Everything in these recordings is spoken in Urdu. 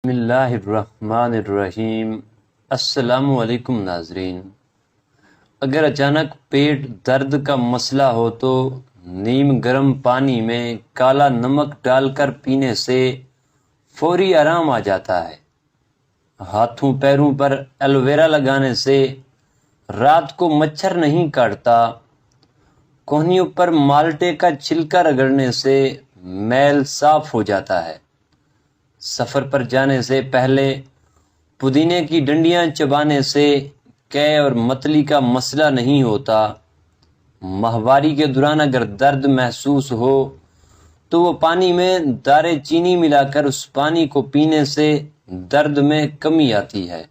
بسم اللہ الرحمن الرحیم۔ السلام علیکم ناظرین۔ اگر اچانک پیٹ درد کا مسئلہ ہو تو نیم گرم پانی میں کالا نمک ڈال کر پینے سے فوری آرام آ جاتا ہے۔ ہاتھوں پیروں پر ایلوویرا لگانے سے رات کو مچھر نہیں کاٹتا۔ کوہنیوں پر مالٹے کا چھلکا رگڑنے سے میل صاف ہو جاتا ہے۔ سفر پر جانے سے پہلے پودینے کی ڈنڈیاں چبانے سے قے اور متلی کا مسئلہ نہیں ہوتا۔ ماہواری کے دوران اگر درد محسوس ہو تو وہ پانی میں دارے چینی ملا کر اس پانی کو پینے سے درد میں کمی آتی ہے۔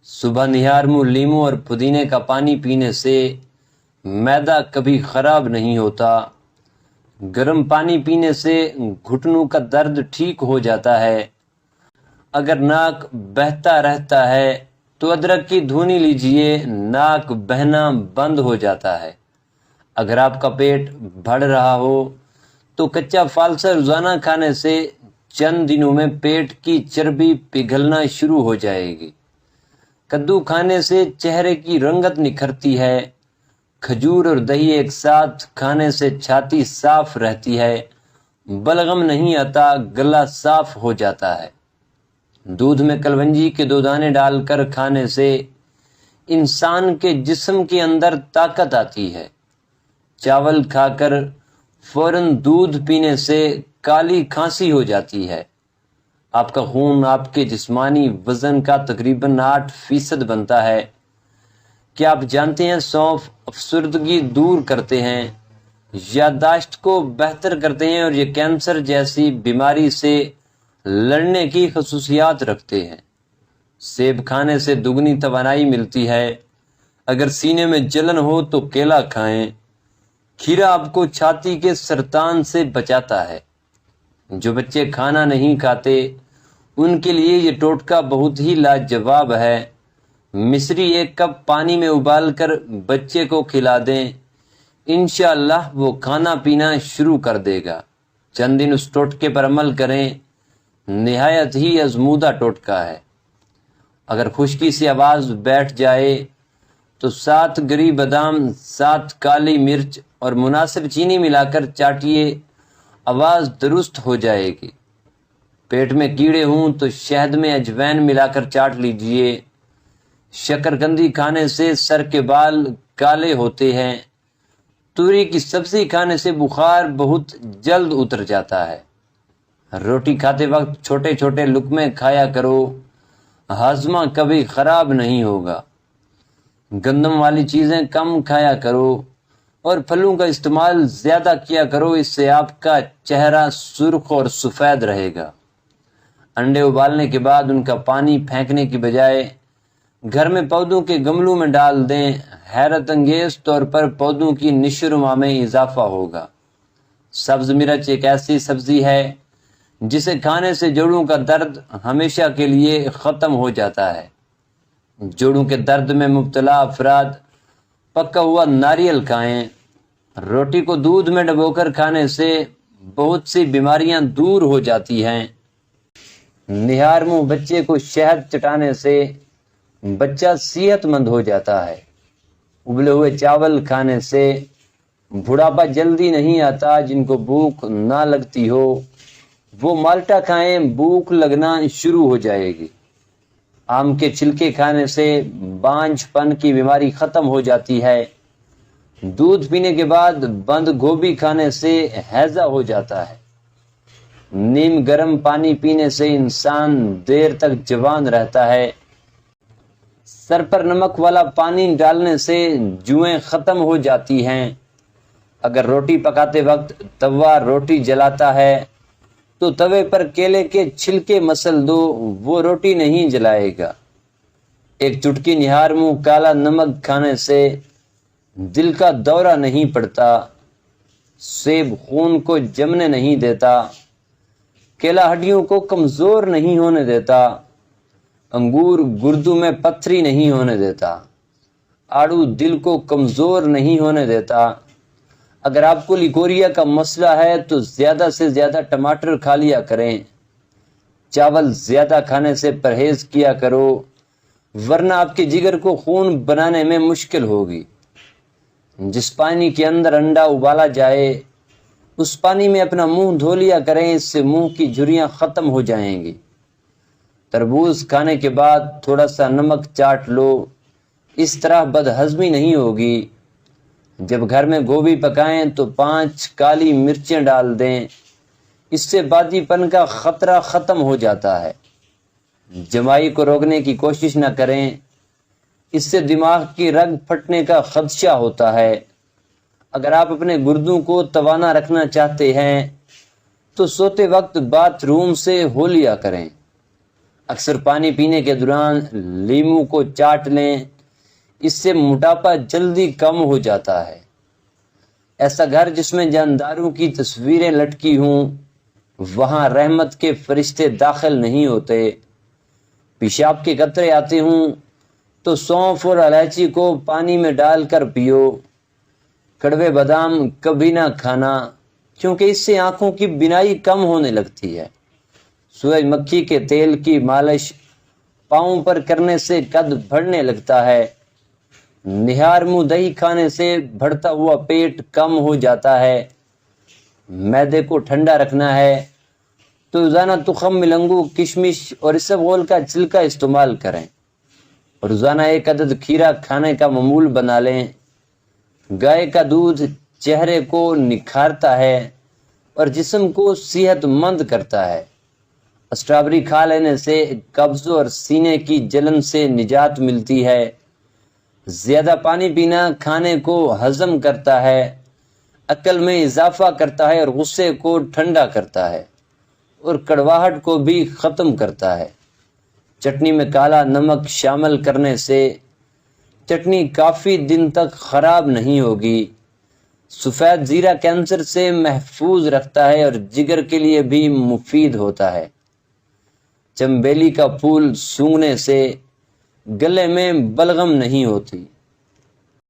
صبح نہار منہ لیموں اور پودینے کا پانی پینے سے معدہ کبھی خراب نہیں ہوتا۔ گرم پانی پینے سے گھٹنوں کا درد ٹھیک ہو جاتا ہے۔ اگر ناک بہتا رہتا ہے تو ادرک کی دھونی لیجئے، ناک بہنا بند ہو جاتا ہے۔ اگر آپ کا پیٹ بڑھ رہا ہو تو کچا فالسا روزانہ کھانے سے چند دنوں میں پیٹ کی چربی پگھلنا شروع ہو جائے گی۔ کدو کھانے سے چہرے کی رنگت نکھرتی ہے۔ کھجور اور دہی ایک ساتھ کھانے سے چھاتی صاف رہتی ہے، بلغم نہیں آتا، گلا صاف ہو جاتا ہے۔ دودھ میں کلونجی کے 2 دانے ڈال کر کھانے سے انسان کے جسم کے اندر طاقت آتی ہے۔ چاول کھا کر فوراً دودھ پینے سے کالی کھانسی ہو جاتی ہے۔ آپ کا خون آپ کے جسمانی وزن کا تقریباً 8% بنتا ہے۔ کیا آپ جانتے ہیں سونف افسردگی دور کرتے ہیں، یادداشت کو بہتر کرتے ہیں اور یہ کینسر جیسی بیماری سے لڑنے کی خصوصیات رکھتے ہیں۔ سیب کھانے سے دگنی توانائی ملتی ہے۔ اگر سینے میں جلن ہو تو کیلا کھائیں۔ کھیرا آپ کو چھاتی کے سرطان سے بچاتا ہے۔ جو بچے کھانا نہیں کھاتے ان کے لیے یہ ٹوٹکا بہت ہی لاجواب ہے۔ مصری 1 کپ پانی میں ابال کر بچے کو کھلا دیں، انشاءاللہ وہ کھانا پینا شروع کر دے گا۔ چند دن اس ٹوٹکے پر عمل کریں، نہایت ہی آزمودہ ٹوٹکا ہے۔ اگر خشکی سے آواز بیٹھ جائے تو 7 گری بادام، 7 کالی مرچ اور مناسب چینی ملا کر چاٹیے، آواز درست ہو جائے گی۔ پیٹ میں کیڑے ہوں تو شہد میں اجوائن ملا کر چاٹ لیجئے۔ شکرکندی کھانے سے سر کے بال کالے ہوتے ہیں۔ توری کی سبزی کھانے سے بخار بہت جلد اتر جاتا ہے۔ روٹی کھاتے وقت چھوٹے چھوٹے لقمے کھایا کرو، ہاضمہ کبھی خراب نہیں ہوگا۔ گندم والی چیزیں کم کھایا کرو اور پھلوں کا استعمال زیادہ کیا کرو، اس سے آپ کا چہرہ سرخ اور سفید رہے گا۔ انڈے ابالنے کے بعد ان کا پانی پھینکنے کی بجائے گھر میں پودوں کے گملوں میں ڈال دیں، حیرت انگیز طور پر پودوں کی نشو و نما میں اضافہ ہوگا۔ سبز مرچ ایک ایسی سبزی ہے جسے کھانے سے جوڑوں کا درد ہمیشہ کے لیے ختم ہو جاتا ہے۔ جوڑوں کے درد میں مبتلا افراد پکا ہوا ناریل کھائیں۔ روٹی کو دودھ میں ڈبو کر کھانے سے بہت سی بیماریاں دور ہو جاتی ہیں۔ نہار منہ بچے کو شہد چٹانے سے بچہ صحت مند ہو جاتا ہے۔ ابلے ہوئے چاول کھانے سے بڑھاپا جلدی نہیں آتا۔ جن کو بھوک نہ لگتی ہو وہ مالٹا کھائیں، بھوک لگنا شروع ہو جائے گی۔ آم کے چھلکے کھانے سے بانجھ پن کی بیماری ختم ہو جاتی ہے۔ دودھ پینے کے بعد بند گوبھی کھانے سے ہیضہ ہو جاتا ہے۔ نیم گرم پانی پینے سے انسان دیر تک جوان رہتا ہے۔ سر پر نمک والا پانی ڈالنے سے جوئیں ختم ہو جاتی ہیں۔ اگر روٹی پکاتے وقت توا روٹی جلاتا ہے تو توے پر کیلے کے چھلکے مسل دو، وہ روٹی نہیں جلائے گا۔ ایک چٹکی نہار منہ کالا نمک کھانے سے دل کا دورہ نہیں پڑتا۔ سیب خون کو جمنے نہیں دیتا۔ کیلا ہڈیوں کو کمزور نہیں ہونے دیتا۔ انگور گردوں میں پتھری نہیں ہونے دیتا۔ آڑو دل کو کمزور نہیں ہونے دیتا۔ اگر آپ کو لیکوریا کا مسئلہ ہے تو زیادہ سے زیادہ ٹماٹر کھا لیا کریں۔ چاول زیادہ کھانے سے پرہیز کیا کرو، ورنہ آپ کے جگر کو خون بنانے میں مشکل ہوگی۔ جس پانی کے اندر انڈا ابالا جائے اس پانی میں اپنا منہ دھو لیا کریں، اس سے منہ کی جھریاں ختم ہو جائیں گی۔ تربوز کھانے کے بعد تھوڑا سا نمک چاٹ لو، اس طرح بدہضمی نہیں ہوگی۔ جب گھر میں گوبھی پکائیں تو 5 کالی مرچیں ڈال دیں، اس سے بادی پن کا خطرہ ختم ہو جاتا ہے۔ جمائی کو روکنے کی کوشش نہ کریں، اس سے دماغ کی رگ پھٹنے کا خدشہ ہوتا ہے۔ اگر آپ اپنے گردوں کو توانا رکھنا چاہتے ہیں تو سوتے وقت باتھ روم سے ہو لیا کریں۔ اکثر پانی پینے کے دوران لیموں کو چاٹ لیں، اس سے موٹاپا جلدی کم ہو جاتا ہے۔ ایسا گھر جس میں جانداروں کی تصویریں لٹکی ہوں، وہاں رحمت کے فرشتے داخل نہیں ہوتے۔ پیشاب کے قطرے آتے ہوں تو سونف اور الائچی کو پانی میں ڈال کر پیو۔ کڑوے بادام کبھی نہ کھانا، کیونکہ اس سے آنکھوں کی بینائی کم ہونے لگتی ہے۔ سورج مکھی کے تیل کی مالش پاؤں پر کرنے سے قد بڑھنے لگتا ہے۔ نہار منہ دہی کھانے سے بڑھتا ہوا پیٹ کم ہو جاتا ہے۔ معدے کو ٹھنڈا رکھنا ہے تو روزانہ تخم ملنگو، کشمش اور اسبغول کا چھلکا استعمال کریں۔ روزانہ 1 عدد کھیرا کھانے کا معمول بنا لیں۔ گائے کا دودھ چہرے کو نکھارتا ہے اور جسم کو صحت مند کرتا ہے۔ اسٹرابری کھا لینے سے قبض اور سینے کی جلن سے نجات ملتی ہے۔ زیادہ پانی پینا کھانے کو ہضم کرتا ہے، عقل میں اضافہ کرتا ہے اور غصے کو ٹھنڈا کرتا ہے اور کڑواہٹ کو بھی ختم کرتا ہے۔ چٹنی میں کالا نمک شامل کرنے سے چٹنی کافی دن تک خراب نہیں ہوگی۔ سفید زیرہ کینسر سے محفوظ رکھتا ہے اور جگر کے لیے بھی مفید ہوتا ہے۔ چنبیلی کا پھول سونگھنے سے گلے میں بلغم نہیں ہوتی۔